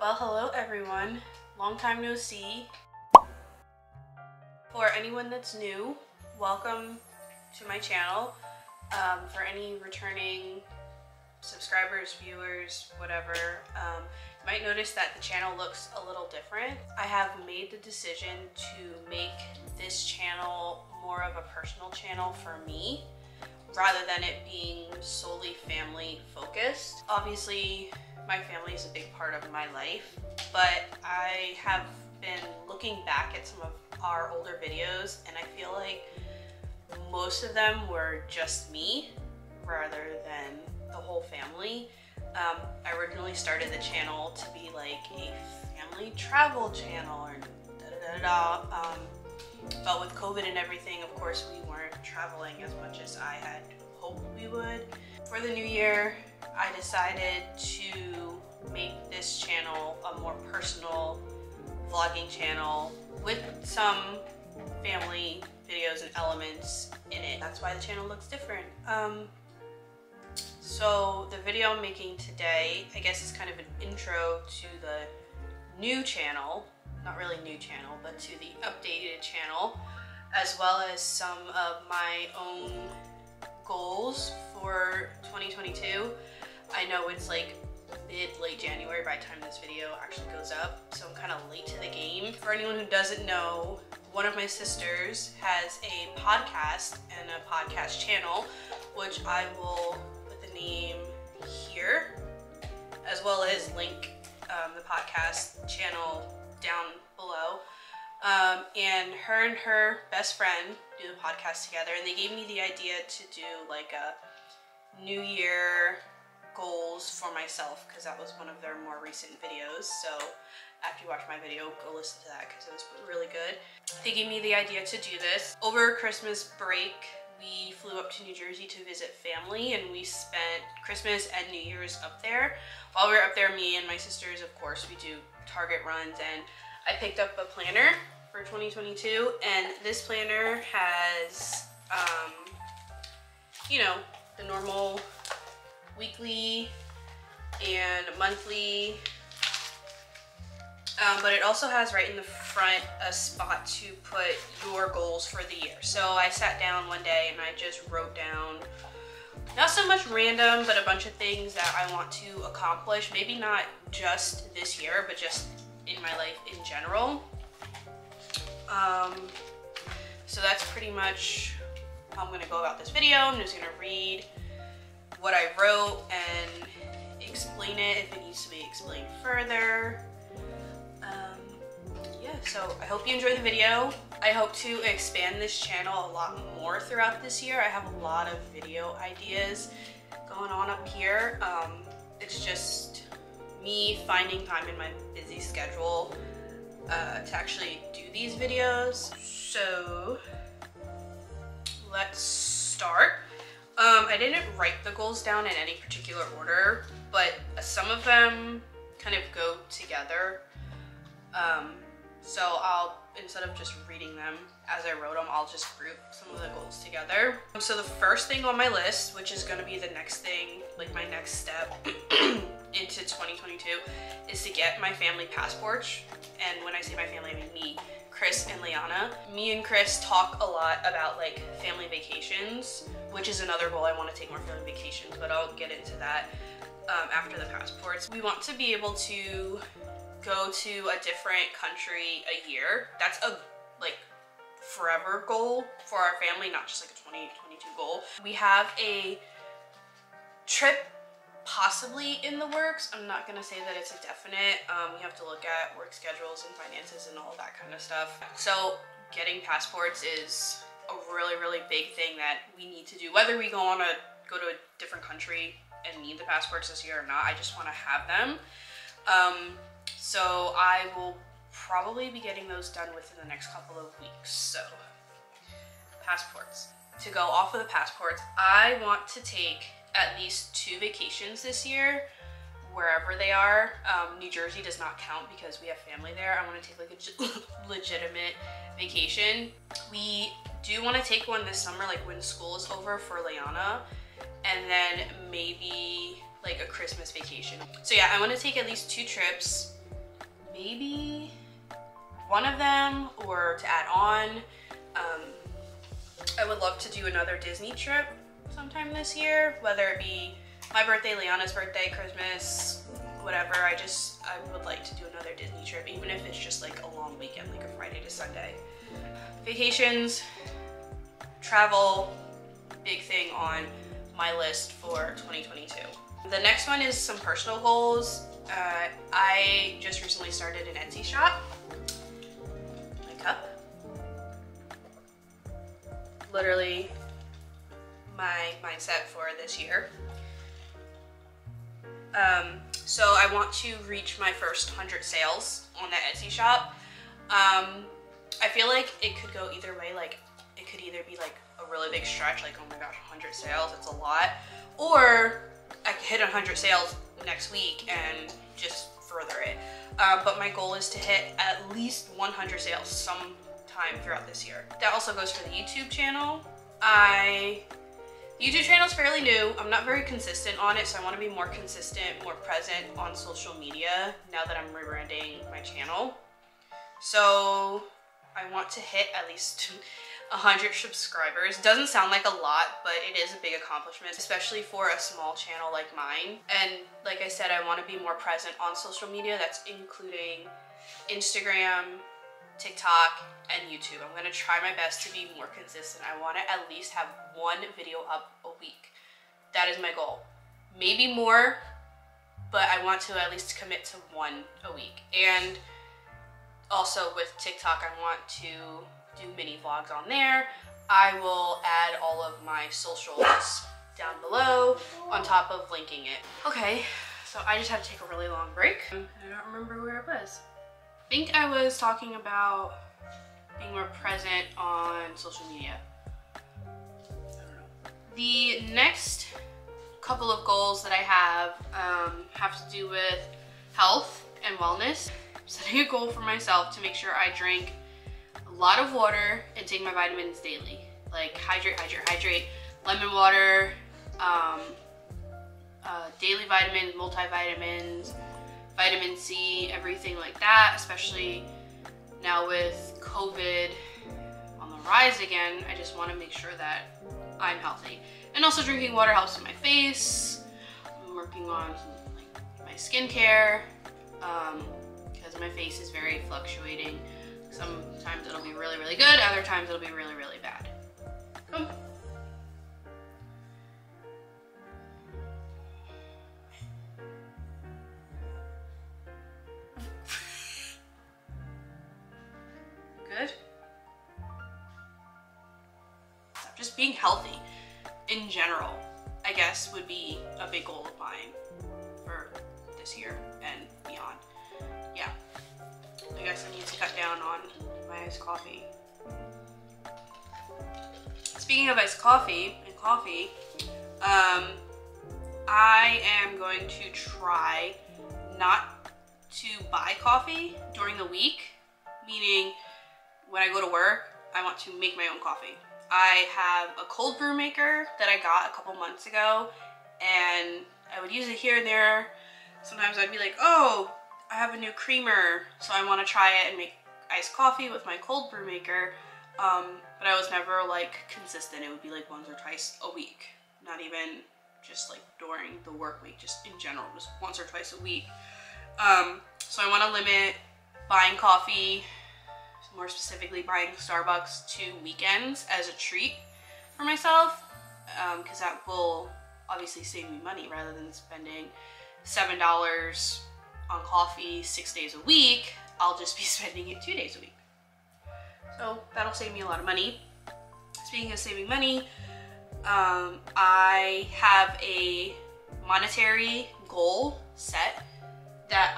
Well, hello everyone. Long time no see. For anyone that's new, welcome to my channel. For any returning subscribers, viewers, whatever, you might notice that the channel looks a little different. I have made the decision to make this channel more of a personal channel for me, rather than it being solely family focused. Obviously, my family is a big part of my life, but I have been looking back at some of our older videos and I feel like most of them were just me rather than the whole family. I originally started the channel to be like a family travel channel or da-da-da-da. But with COVID and everything, of course, we weren't traveling as much as I had hoped we would. For the new year, I decided to make this channel a more personal vlogging channel with some family videos and elements in it. That's why the channel looks different. So the video I'm making today, I guess, is kind of an intro to the new channel. Not really new channel, but to the updated channel, as well as some of my own goals for 2022. I know it's like late January by the time this video actually goes up, so I'm kind of late to the game. For anyone who doesn't know, one of my sisters has a podcast and a podcast channel, which I will put the name here, as well as link the podcast channel down below. And her best friend do the podcast together, and they gave me the idea to do like a New Year goals for myself, because that was one of their more recent videos. So after you watch my video, go listen to that because it was really good. They gave me the idea to do this. Over Christmas break, we flew up to New Jersey to visit family, and we spent Christmas and New Year's up there. While we were up there, me and my sisters, of course, we do Target runs, and I picked up a planner for 2022, and this planner has, you know, the normal weekly and monthly, but it also has right in the front a spot to put your goals for the year. So I sat down one day and I just wrote down, not so much random, but a bunch of things that I want to accomplish, maybe not just this year, but just in my life in general. So that's pretty much how I'm gonna go about this video. I'm just gonna read what I wrote and explain it if it needs to be explained further. Yeah, so I hope you enjoy the video. I hope to expand this channel a lot more throughout this year. I have a lot of video ideas going on up here. It's just me finding time in my busy schedule to actually do these videos. So let's start. I didn't write the goals down in any particular order, but some of them kind of go together. So I'll, instead of just reading them as I wrote them, I'll just group some of the goals together. So the first thing on my list, which is gonna be the next thing, like my next step into 2022, is to get my family passports. And when I say my family, I mean me, Chris and Liana. Me and Chris talk a lot about like family vacations, which is another goal. I want to take more family vacations, but I'll get into that after the passports. We want to be able to go to a different country a year. That's a like forever goal for our family, not just like a 2022 goal. We have a trip possibly in the works. I'm not gonna say that it's a definite. We have to look at work schedules and finances and all that kind of stuff. So getting passports is a really big thing that we need to do, whether we go to a different country and need the passports this year or not. I just want to have them. So I will probably be getting those done within the next couple of weeks. So passports. To go off of the passports, I want to take at least 2 vacations this year, wherever they are. New Jersey does not count because we have family there. I want to take like a legitimate vacation. We do want to take one this summer, like when school is over, for Liana, and then maybe like a Christmas vacation. So yeah, I want to take at least 2 trips maybe one of them, or to add on. I would love to do another Disney trip sometime this year, whether it be my birthday, Liana's birthday, Christmas, whatever. I would like to do another Disney trip, even if it's just like a long weekend, like a Friday to Sunday. Vacations, travel, big thing on my list for 2022. The next one is some personal goals. I just recently started an Etsy shop. My cup. Literally my mindset for this year. So I want to reach my first 100 sales on that Etsy shop. I feel like it could go either way. Like, it could either be like a really big stretch, like, oh my gosh, 100 sales, it's a lot. Or I could hit 100 sales next week and just further it. But my goal is to hit at least 100 sales sometime throughout this year. That also goes for the YouTube channel. YouTube channel is fairly new. I'm not very consistent on it, so I want to be more consistent, more present on social media now that I'm rebranding my channel. So I want to hit at least 100 subscribers. Doesn't sound like a lot, but it is a big accomplishment, especially for a small channel like mine. And like I said, I want to be more present on social media. That's including Instagram, TikTok, and YouTube. I'm gonna try my best to be more consistent. I want to at least have one video up a week. That is my goal. Maybe more, but I want to at least commit to one a week. And also with TikTok, I want to do mini vlogs on there. I will add all of my socials down below on top of linking it. Okay, so I just had to take a really long break. I don't remember where I was. I think I was talking about being more present on social media. I don't know. The next couple of goals that I have to do with health and wellness. I'm setting a goal for myself to make sure I drink a lot of water and take my vitamins daily. Like hydrate, lemon water, daily vitamins, multivitamins, vitamin C, everything like that, especially now with COVID on the rise again. I just want to make sure that I'm healthy. And also drinking water helps with my face. I'm working on my skincare because my face is very fluctuating. Sometimes it'll be really, really good, other times it'll be really, really bad. Come. Good. Just being healthy in general, I guess, would be a big goal of mine for this year and beyond. Yeah, I guess I need to cut down on my iced coffee. Speaking of iced coffee and coffee, I am going to try not to buy coffee during the week, meaning when I go to work, I want to make my own coffee. I have a cold brew maker that I got a couple months ago, and I would use it here and there. Sometimes I'd be like, oh, I have a new creamer, so I want to try it and make iced coffee with my cold brew maker. But I was never like consistent. It would be like once or twice a week, not even just like during the work week, just in general, just once or twice a week. So I want to limit buying coffee, more specifically buying Starbucks, to weekends as a treat for myself, because that will obviously save me money rather than spending $7 on coffee 6 days a week. I'll just be spending it 2 days a week. So that'll save me a lot of money. Speaking of saving money, I have a monetary goal set that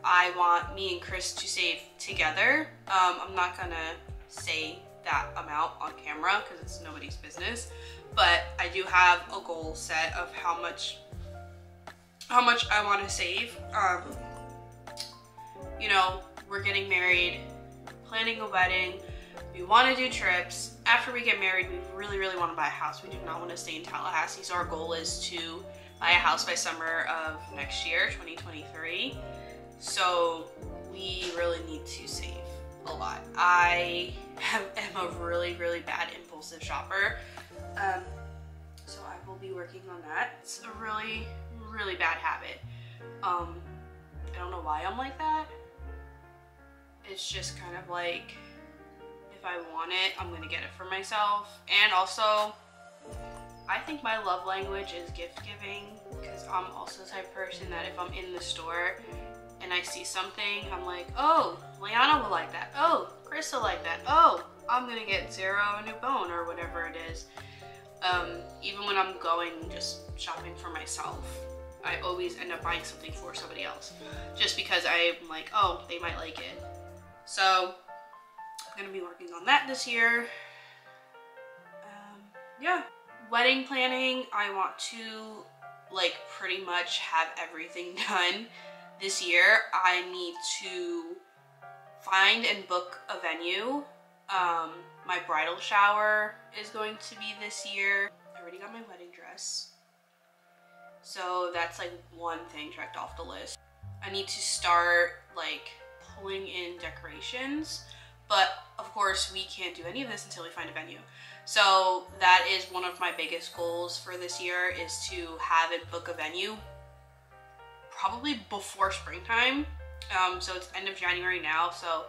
I want me and Chris to save together. I'm not gonna say that amount on camera because it's nobody's business, but I do have a goal set of how much I want to save. You know, we're getting married, planning a wedding, we want to do trips. After we get married, we really, really want to buy a house. We do not want to stay in Tallahassee, so our goal is to buy a house by summer of next year, 2023. So we really need to save a lot. I am a really, really bad impulsive shopper. So I will be working on that. It's a really, really bad habit. I don't know why I'm like that. It's just kind of like, if I want it, I'm gonna get it for myself. And also, I think my love language is gift giving, because I'm also the type of person that if I'm in the store and I see something, I'm like, oh, Liana will like that. Oh, Chris will like that. Oh, I'm gonna get Zero a new bone or whatever it is. Even when I'm going just shopping for myself, I always end up buying something for somebody else, just because I'm like, oh, they might like it. So I'm gonna be working on that this year. Yeah. Wedding planning, I want to like pretty much have everything done this year. I need to find and book a venue. My bridal shower is going to be this year. I already got my wedding dress. So that's like one thing checked off the list. I need to start like pulling in decorations, but of course we can't do any of this until we find a venue. So that is one of my biggest goals for this year, is to have and book a venue probably before springtime. So it's end of January now, so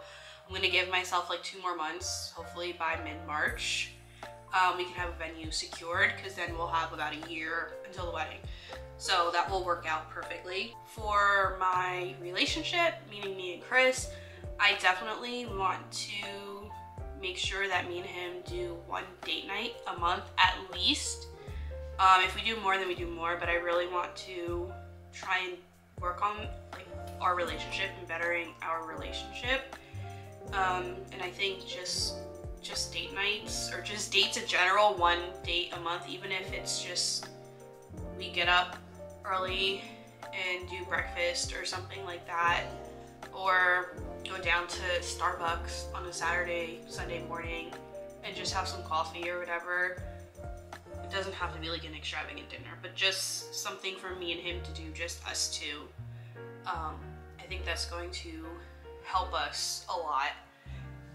I'm gonna give myself like 2 more months, hopefully by mid-March. We can have a venue secured, because then we'll have about a year until the wedding. So that will work out perfectly. For my relationship, meaning me and Chris, I definitely want to make sure that me and him do 1 date night a month at least. If we do more, then we do more, but I really want to try and work on like our relationship and bettering our relationship. And I think just date nights, or just dates in general, 1 date a month, even if it's just we get up early and do breakfast or something like that, or go down to Starbucks on a Saturday, Sunday morning and just have some coffee or whatever. It doesn't have to be like an extravagant dinner, but just something for me and him to do, just us two. I think that's going to help us a lot.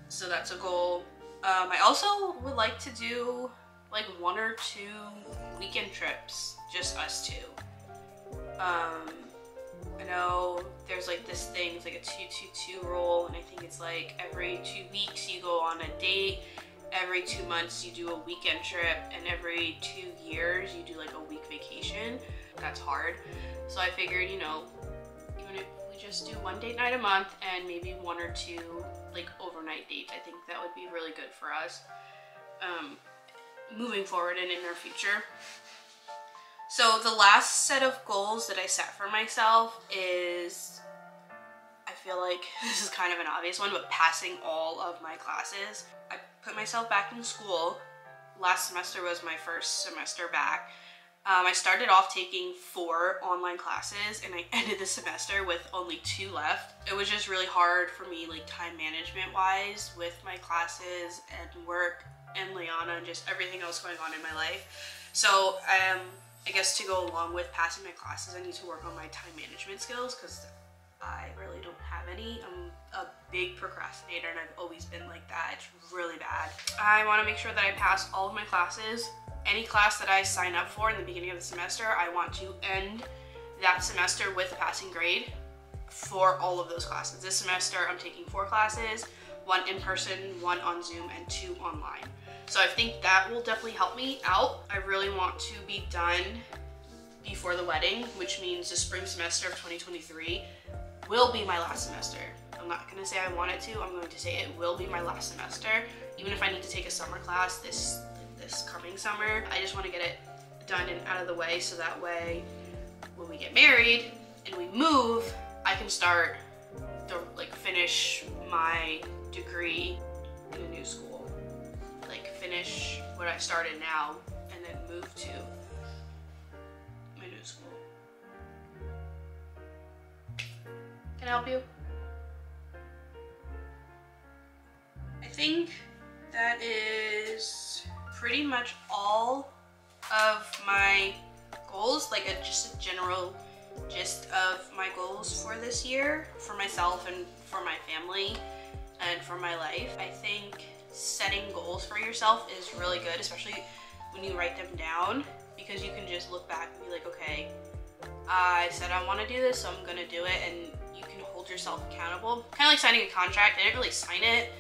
So that's a goal. I also would like to do like 1 or 2 weekend trips, just us two. I know there's like this thing, it's like a 2-2-2 rule, and I think it's like every 2 weeks you go on a date, every 2 months you do a weekend trip, and every 2 years you do like a week vacation. That's hard. So I figured, you know, even if we just do 1 date night a month and maybe 1 or 2 like overnight dates, I think that would be really good for us moving forward and in our future. So the last set of goals that I set for myself is, I feel like this is kind of an obvious one, but passing all of my classes. I put myself back in school. Last semester was my first semester back. I started off taking 4 online classes, and I ended the semester with only 2 left. It was just really hard for me, like time management wise, with my classes and work and Liana and just everything else going on in my life. So I guess to go along with passing my classes, I need to work on my time management skills, because I really don't have any. I'm a big procrastinator, and I've always been like that. It's really bad. I want to make sure that I pass all of my classes. Any class that I sign up for in the beginning of the semester, I want to end that semester with a passing grade for all of those classes. This semester I'm taking 4 classes, 1 in person, 1 on Zoom, and 2 online. So I think that will definitely help me out. I really want to be done before the wedding, which means the spring semester of 2023 will be my last semester. I'm not gonna say I want it to, I'm going to say it will be my last semester. Even if I need to take a summer class this coming summer, I just want to get it done and out of the way, so that way when we get married and we move, I can start to like finish my degree in a new school. Like finish what I started now and then move to my new school. Can I help you? I think that is pretty much all of my goals, like just a general gist of my goals for this year, for myself and for my family and for my life. I think setting goals for yourself is really good, especially when you write them down, because you can just look back and be like, okay, I said I want to do this, so I'm gonna do it, and you can hold yourself accountable. Kind of like signing a contract. I didn't really sign it,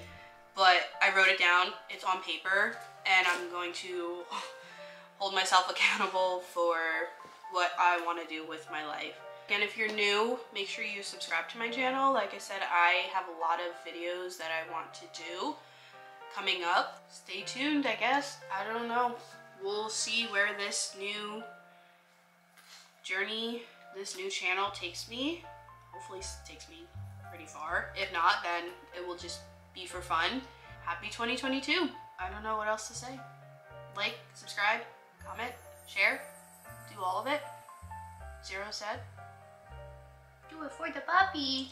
but I wrote it down. It's on paper, and I'm going to hold myself accountable for what I want to do with my life. Again, if you're new, make sure you subscribe to my channel. Like I said, I have a lot of videos that I want to do coming up. Stay tuned, I guess. I don't know. We'll see where this new journey, this new channel takes me. Hopefully it takes me pretty far. If not, then it will just be for fun. Happy 2022. I don't know what else to say. Like, subscribe, comment, share, do all of it. Zero said. Do it for the puppy.